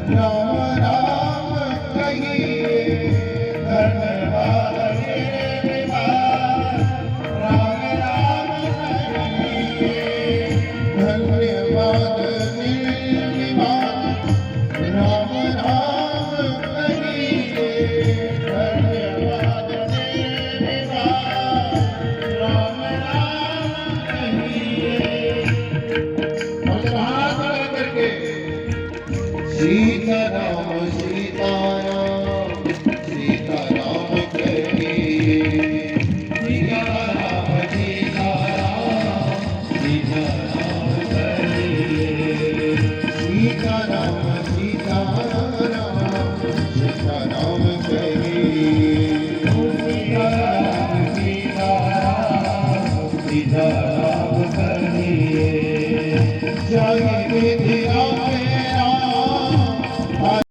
રામ રામ કહીએ ધન્યવાદ મેરે બાપ રામ રામ કહીએ ધન્યવાદ મેરે બાપ રામ રામ કહીએ ધન્યવાદ મેરે બાપ રામ રામ કહીए हाथ लगा करके सीताराम सीताराम सीताराम कहिए सीताराम सीताराम सीताराम कहिए सीताराम